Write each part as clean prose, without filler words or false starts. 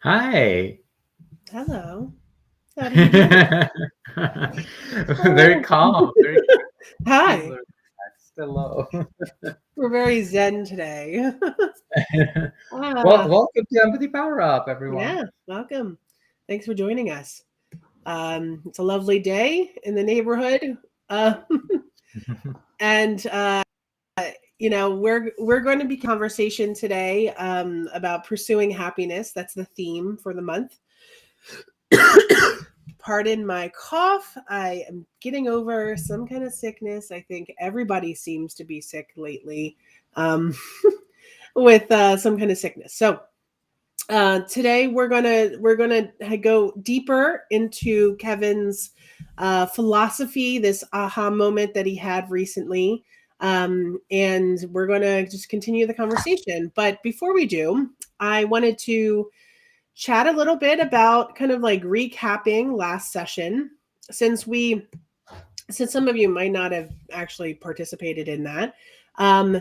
Hi. Hello. How do you do? Very Oh. calm, very calm, Hi. very relaxed. Hello. We're very zen today. Well, Ah, welcome to Empathy Power Up, everyone. yeah, welcome. Thanks for joining us. It's a lovely day in the neighborhood. Uh, and we're going to be conversation today about pursuing happiness. That's the theme for the month. Pardon my cough. I am getting over some kind of sickness. I think everybody seems to be sick lately. Um, with some kind of sickness. So today we're gonna go deeper into Kevin's philosophy, this aha moment that he had recently, and we're gonna just continue the conversation. But before we do, I wanted to chat a little bit about kind of like recapping last session, since we since some of you might not have actually participated in that. Um,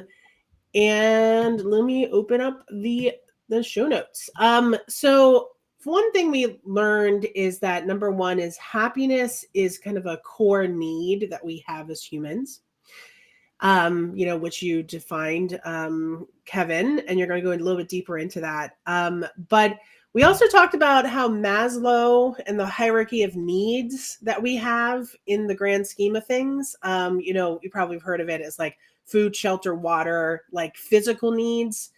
and let me open up the show notes. So one thing we learned is that number one is happiness is kind of a core need that we have as humans. Which you defined, Kevin, and you're going to go a little bit deeper into that. But we also talked about how Maslow and the hierarchy of needs that we have in the grand scheme of things. You probably have heard of it as like food, shelter, water, like physical needs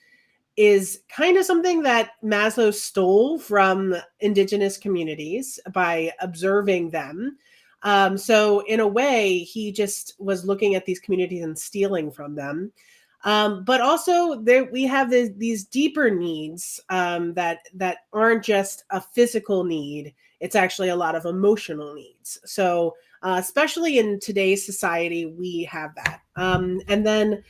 is kind of something that Maslow stole from indigenous communities by observing them. So, in a way, he just was looking at these communities and stealing from them. But also, we have these deeper needs that aren't just a physical need. It's actually a lot of emotional needs. So, especially in today's society, we have that. And then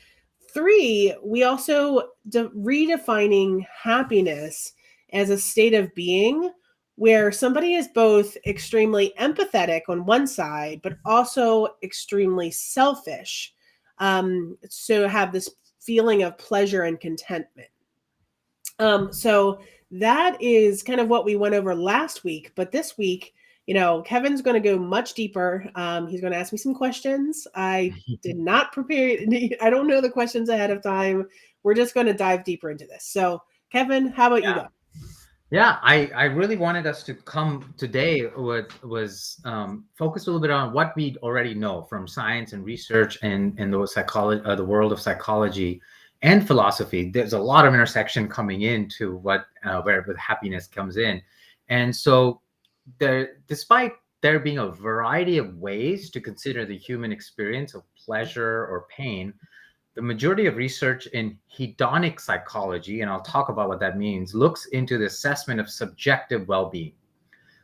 three, we also redefining happiness as a state of being where somebody is both extremely empathetic on one side, but also extremely selfish. So have this feeling of pleasure and contentment. So that is kind of what we went over last week. But this week, Kevin's going to go much deeper. He's going to ask me some questions. I did not prepare. I don't know the questions ahead of time. We're just going to dive deeper into this. So, Kevin, how about you Yeah. go? Yeah, I really wanted us to come today was focus a little bit on what we already know from science and research and the psychology, the world of psychology and philosophy. There's a lot of intersection coming into what where with happiness comes in, and so despite there being a variety of ways to consider the human experience of pleasure or pain, the majority of research in hedonic psychology, and I'll talk about what that means, looks into the assessment of subjective well-being.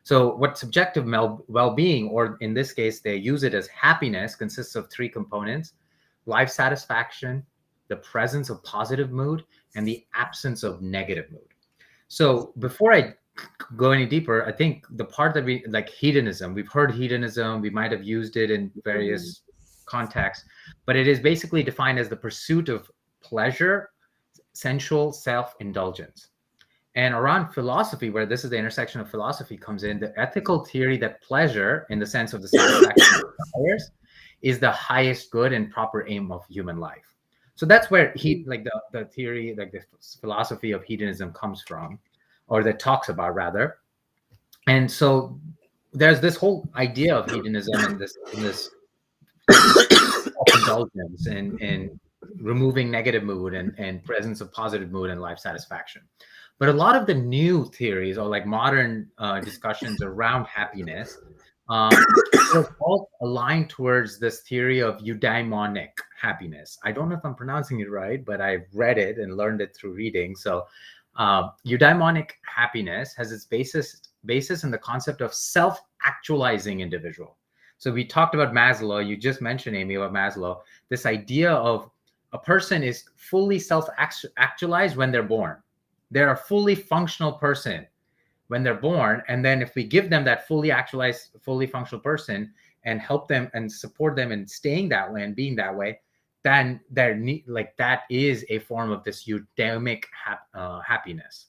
So what subjective well-being, or in this case, they use it as happiness, consists of three components: life satisfaction, the presence of positive mood, and the absence of negative mood. So before I go any deeper, I think the part that we like hedonism, we've heard hedonism, we might have used it in Mhm. various contexts, but it is basically defined as the pursuit of pleasure, sensual self-indulgence. And around philosophy, where this is the intersection of philosophy comes in, the ethical theory that pleasure, in the sense of the satisfaction of desires, is the highest good and proper aim of human life. So that's where like the theory, like the philosophy of hedonism comes from, or that talks about rather. And so there's this whole idea of hedonism and this self-indulgence and removing negative mood and presence of positive mood and life satisfaction. But a lot of the new theories or like modern discussions around happiness sort of all aligned towards this theory of eudaimonic happiness. I don't know if I'm pronouncing it right, but I've read it and learned it through reading. So eudaimonic happiness has its basis in the concept of self-actualizing individual. So we talked about Maslow. You just mentioned, Amy, about Maslow. This idea of a person is fully self-actualized when they're born. They're a fully functional person when they're born. And then if we give them that fully actualized, fully functional person and help them and support them in staying that way and being that way, then like that is a form of this eudaimic happiness.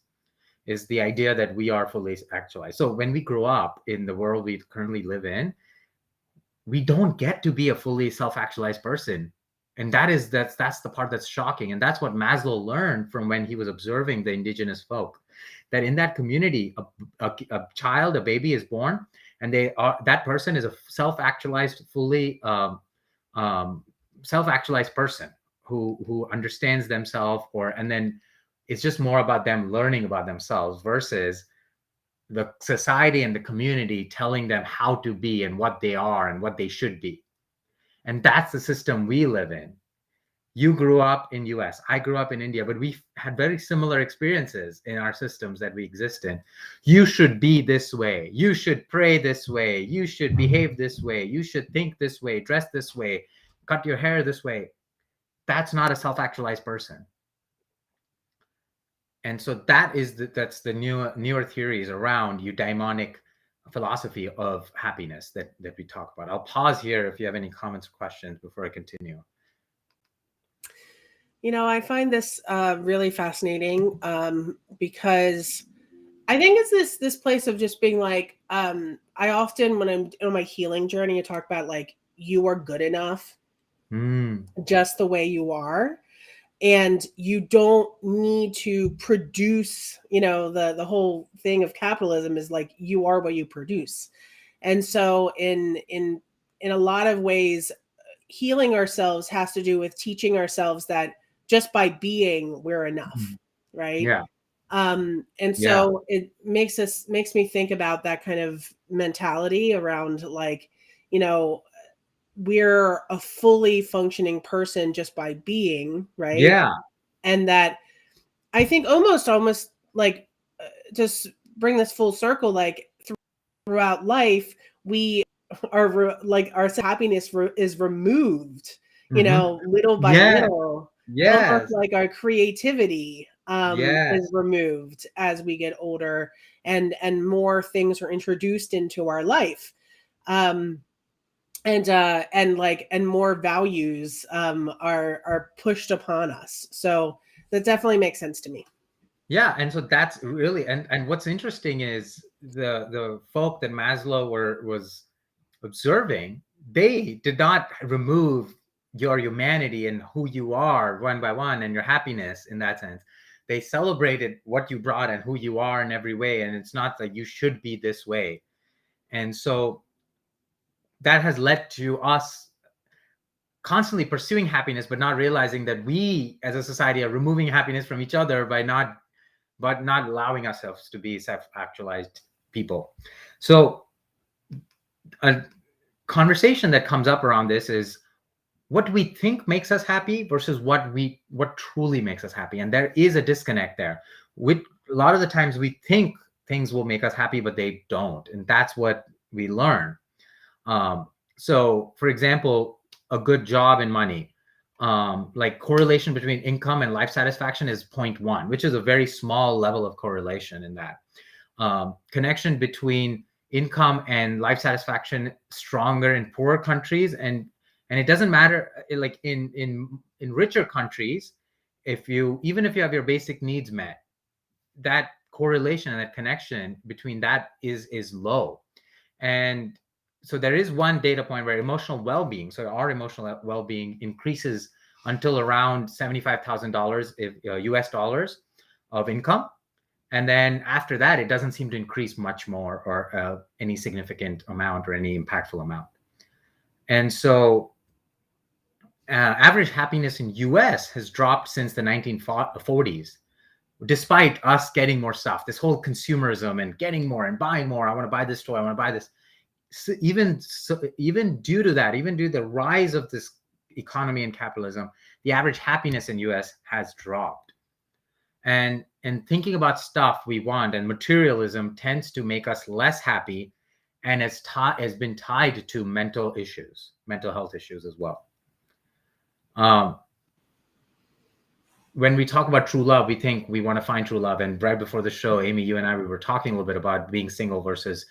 is the idea that we are fully actualized. So when we grow up in the world we currently live in, we don't get to be a fully self-actualized person. And that's the part that's shocking. And that's what Maslow learned from when he was observing the indigenous folk, that in that community, a child, a baby is born, and that person is a self-actualized, fully self-actualized person who understands themselves, and then it's just more about them learning about themselves versus the society and the community telling them how to be and what they are and what they should be. And that's the system we live in. You grew up in US, I grew up in India, but we had very similar experiences in our systems that we exist in. You should be this way, you should pray this way, you should behave this way, you should think this way, dress this way, cut your hair this way. That's not a self-actualized person. And so that's the newer theories around eudaimonic philosophy of happiness that we talk about. I'll pause here if you have any comments or questions before I continue. I find this really fascinating because I think it's this place of just being like, I often, when I'm on my healing journey, I talk about like, you are good enough just the way you are. And you don't need to produce, the whole thing of capitalism is like, you are what you produce. And so in a lot of ways, healing ourselves has to do with teaching ourselves that just by being, we're enough, right? Yeah. And so it makes me think about that kind of mentality around like, we're a fully functioning person just by being, right? Yeah. And that I think almost like just bring this full circle, like throughout life, we are like our happiness is removed, little by little. Yes. Almost like our creativity is removed as we get older and more things are introduced into our life. And more values are pushed upon us. So that definitely makes sense to me. Yeah, and so that's really and what's interesting is the folk that Maslow was observing, they did not remove your humanity and who you are one by one and your happiness in that sense. They celebrated what you brought and who you are in every way, and it's not that you should be this way. And so that has led to us constantly pursuing happiness, but not realizing that we as a society are removing happiness from each other by not allowing ourselves to be self-actualized people. So a conversation that comes up around this is what we think makes us happy versus what truly makes us happy. And there is a disconnect there. With a lot of the times we think things will make us happy, but they don't. And that's what we learn. So for example, a good job and money, like correlation between income and life satisfaction is 0.1, which is a very small level of correlation in that. Connection between income and life satisfaction stronger in poorer countries, and it doesn't matter like in richer countries, even if you have your basic needs met, that correlation and that connection between that is low. And so there is one data point where emotional well-being, so our emotional well-being increases until around $75,000 US dollars of income. And then after that, it doesn't seem to increase much more or any significant amount or any impactful amount. And so average happiness in US has dropped since the 1940s, despite us getting more stuff, this whole consumerism and getting more and buying more. I want to buy this toy, I want to buy this. So even due to that, even due to the rise of this economy and capitalism, the average happiness in US has dropped. And thinking about stuff we want and materialism tends to make us less happy, and has been tied to mental health issues as well. When we talk about true love, we think we want to find true love. And right before the show, Amy, you and I, we were talking a little bit about being single versus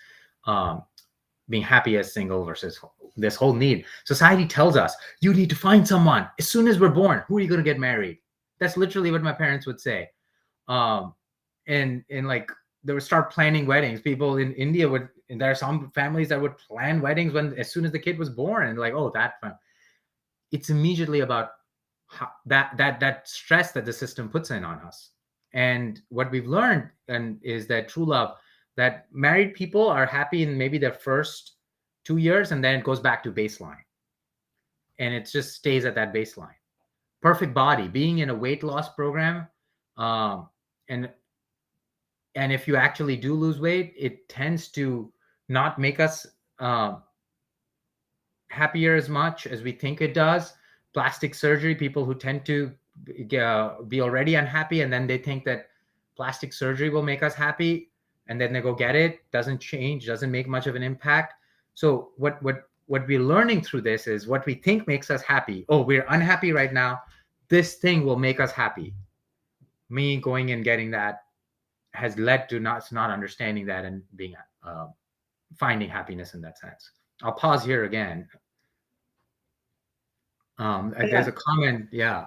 being happy as single versus this whole need. Society tells us you need to find someone as soon as we're born. Who are you going to get married? That's literally what my parents would say. and like they would start planning weddings. People in India would, and there are some families that would plan weddings when as soon as the kid was born, and like, oh, that fun. It's immediately about that stress that the system puts in on us. And what we've learned and is that true love, that married people are happy in maybe their first 2 years, and then it goes back to baseline, and it just stays at that baseline. Perfect body, being in a weight loss program, um, and if you actually do lose weight, it tends to not make us happier as much as we think it does. Plastic surgery, people who tend to be already unhappy, and then they think that plastic surgery will make us happy, and then they go get it, doesn't change, doesn't make much of an impact. So what we're learning through this is what we think makes us happy. Oh, we're unhappy right now, this thing will make us happy. Me going and getting that has led to not understanding that and being finding happiness in that sense. I'll pause here again. There's a comment. Yeah.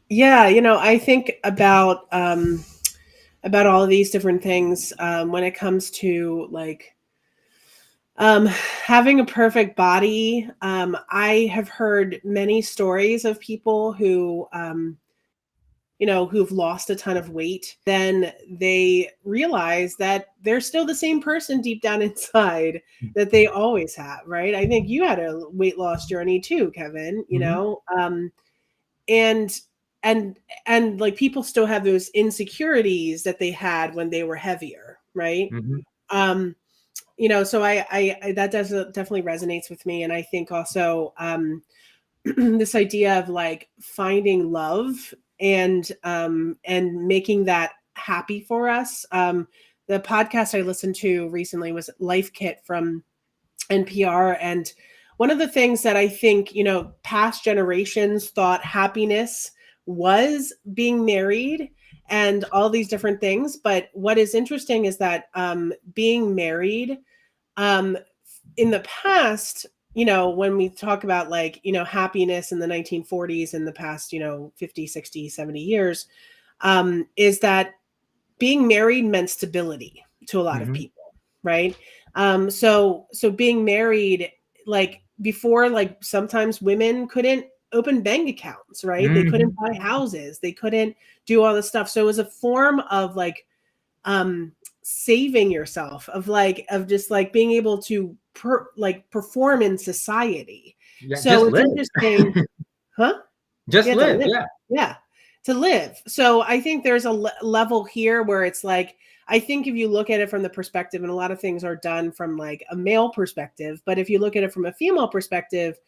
Yeah, I think about all of these different things when it comes to like having a perfect body. I have heard many stories of people who who've lost a ton of weight, then they realize that they're still the same person deep down inside that they always have, right? I think you had a weight loss journey too, Kevin, and like people still have those insecurities that they had when they were heavier, right? So I that does definitely resonates with me. And I think also this idea of like finding love and making that happy for us. The podcast I listened to recently was Life Kit from NPR. And one of the things that I think, past generations thought happiness was being married and all these different things. But what is interesting is that being married in the past, when we talk about like, happiness in the 1940s in the past, 50, 60, 70 years, is that being married meant stability to a lot of people, right? So being married, like before, like sometimes women couldn't open bank accounts, right? They couldn't buy houses. They couldn't do all this stuff. So it was a form of like saving yourself, of just like being able to perform in society. Yeah, so it's interesting. Huh? Just live. Yeah, to live. So I think there's a level here where it's like, I think if you look at it from the perspective, and a lot of things are done from like a male perspective, but if you look at it from a female perspective,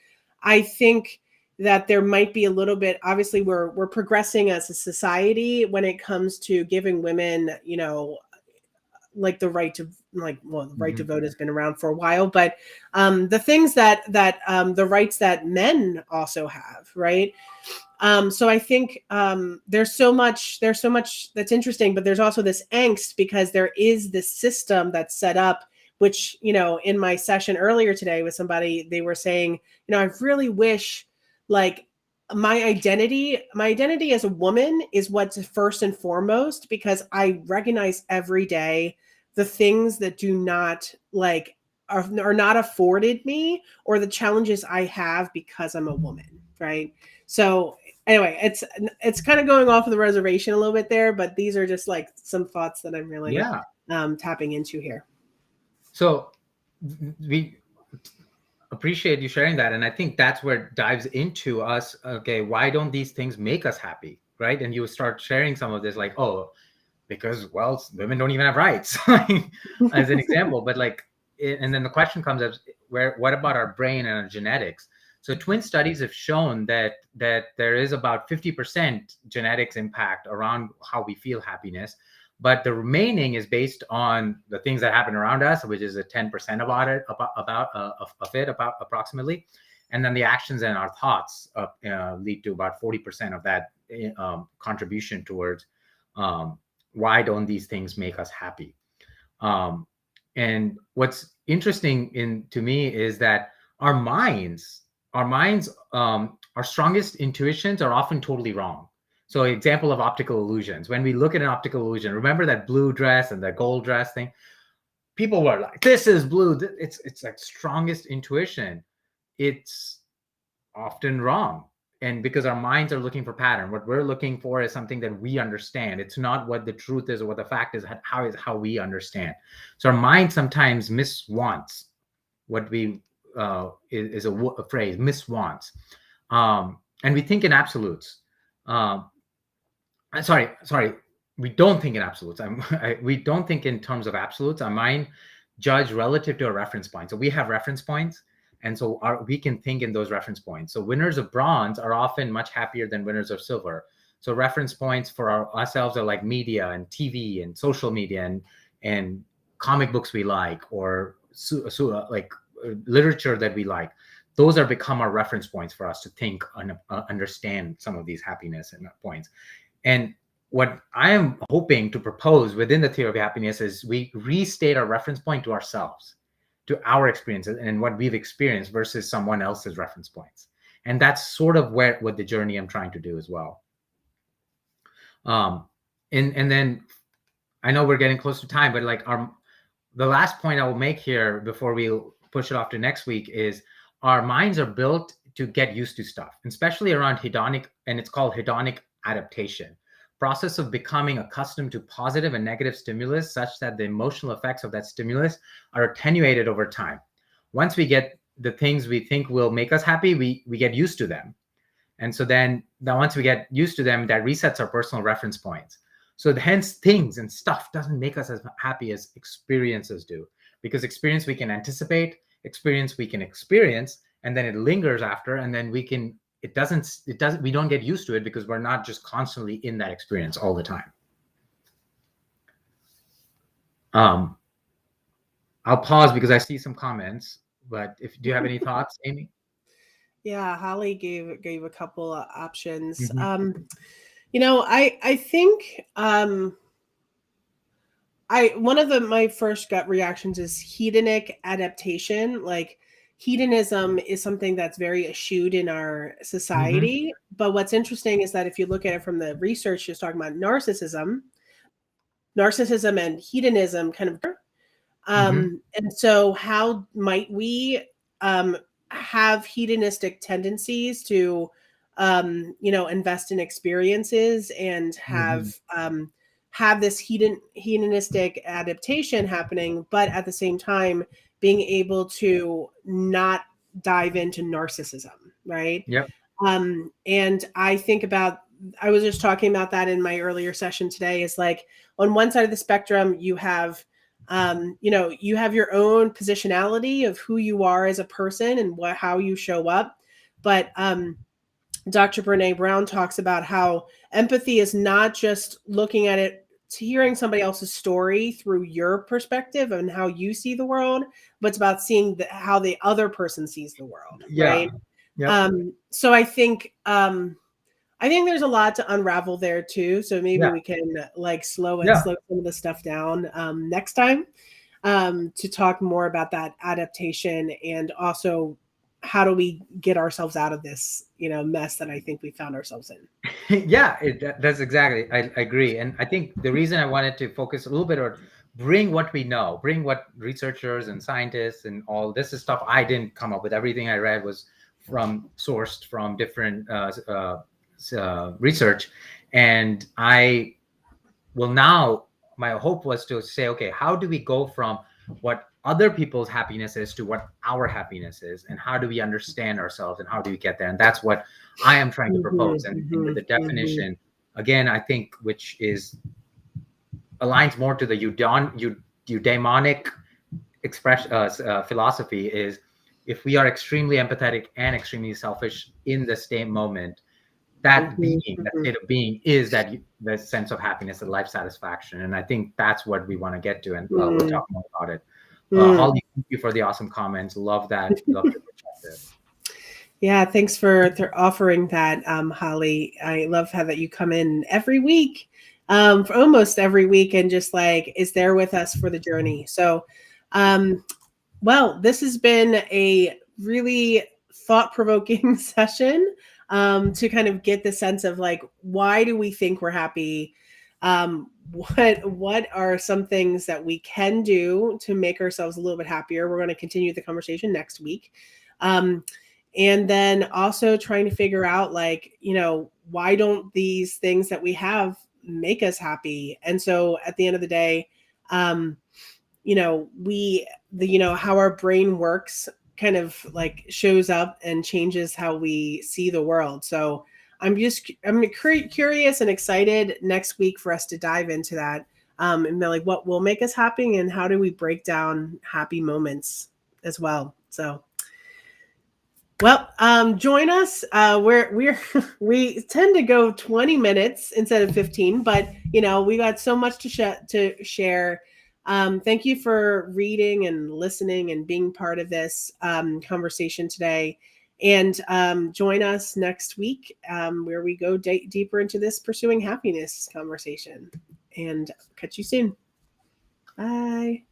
I think that there might be a little bit, obviously we're progressing as a society when it comes to giving women, like the right to the right to vote has been around for a while, but the things that the rights that men also have, right? So I think there's so much that's interesting, but there's also this angst because there is this system that's set up, which, in my session earlier today with somebody, they were saying, I really wish like my identity as a woman is what's first and foremost, because I recognize every day the things that do not like are not afforded me, or the challenges I have because I'm a woman, right? So anyway, it's kind of going off of the reservation a little bit there, but these are just like some thoughts that I'm really tapping into here. So we appreciate you sharing that, and I think that's where it dives into us. Okay, why don't these things make us happy, right? And you start sharing some of this, like, oh, because women don't even have rights, as an example. But like, and then the question comes up: what about our brain and our genetics? So twin studies have shown that there is about 50% genetics impact around how we feel happiness, but the remaining is based on the things that happen around us, which is a 10% of it approximately, and then the actions and our thoughts lead to about 40% of that contribution towards why don't these things make us happy. And what's interesting to me is that our minds, our strongest intuitions are often totally wrong. So example of optical illusions. When we look at an optical illusion, remember that blue dress and the gold dress thing? People were like, this is blue. It's like strongest intuition. It's often wrong. And because our minds are looking for pattern, what we're looking for is something that we understand. It's not what the truth is or what the fact is, how we understand. So our mind sometimes miswants what we is a phrase, miswants. And we think in absolutes. Sorry, we don't think in absolutes. We don't think in terms of absolutes. Our mind judge relative to a reference point. So we have reference points, and so we can think in those reference points. So winners of bronze are often much happier than winners of silver. So reference points for ourselves are like media and TV and social media and comic books we like, or like literature that we like. Those are become our reference points for us to think and understand some of these happiness and points. And what I am hoping to propose within the theory of happiness is we restate our reference point to ourselves, to our experiences and what we've experienced versus someone else's reference points. And that's sort of what the journey I'm trying to do as well. And then I know we're getting close to time, but like the last point I will make here before we push it off to next week is our minds are built to get used to stuff, especially around hedonic, and it's called hedonic adaptation. Process of becoming accustomed to positive and negative stimulus such that the emotional effects of that stimulus are attenuated over time. Once we get the things we think will make us happy, we get used to them. And so then once we get used to them, that resets our personal reference points. So hence things and stuff doesn't make us as happy as experiences do, because experience we can anticipate, experience we can experience, and then it lingers after, and then we don't get used to it because we're not just constantly in that experience all the time. I'll pause because I see some comments, but do you have any thoughts, Amy? Yeah, Holly gave a couple of options. Mm-hmm. I think one of my first gut reactions is hedonic adaptation. Like hedonism is something that's very eschewed in our society. Mm-hmm. But what's interesting is that if you look at it from the research, just talking about narcissism and hedonism kind of, and so how might we have hedonistic tendencies to, invest in experiences and have this hedonistic adaptation happening, but at the same time being able to not dive into narcissism, right? Yep. And I was just talking about that in my earlier session today, is like on one side of the spectrum, you have you have your own positionality of who you are as a person and how you show up. But Dr. Brené Brown talks about how empathy is not just looking at it, hearing somebody else's story through your perspective and how you see the world, but it's about seeing how the other person sees the world. Yeah. Right. Yep. So I think there's a lot to unravel there too. So maybe we can slow some of the stuff down next time to talk more about that adaptation, and also how do we get ourselves out of this, mess that I think we found ourselves in. Yeah, that's exactly. I agree. And I think the reason I wanted to focus a little bit or bring what we know, bring what researchers and scientists and all this is stuff I didn't come up with. Everything I read was sourced from different research. And I will now, my hope was to say, okay, how do we go from what other people's happiness is to what our happiness is, and how do we understand ourselves, and how do we get there? And that's what I am trying to propose. And with the definition, again, I think, which aligns more to the eudaimonic philosophy, is if we are extremely empathetic and extremely selfish in the same moment, that state of being is the sense of happiness and life satisfaction. And I think that's what we want to get to, and we'll talk more about it. Holly, thank you for the awesome comments. Love that. Love your perspective. Yeah, thanks for offering that, Holly. I love how that you come in every week, for almost every week, and just is there with us for the journey. So, well, this has been a really thought-provoking session. to kind of get the sense of like, why do we think we're happy? What are some things that we can do to make ourselves a little bit happier? We're going to continue the conversation next week. And then also trying to figure out like, why don't these things that we have make us happy? And so at the end of the day, how our brain works kind of like shows up and changes how we see the world. So I'm curious and excited next week for us to dive into that, and like what will make us happy and how do we break down happy moments as well. So, well, join us. We tend to go 20 minutes instead of 15, but we got so much to share. Thank you for reading and listening and being part of this conversation today. And join us next week where we go deeper into this pursuing happiness conversation. And catch you soon. Bye.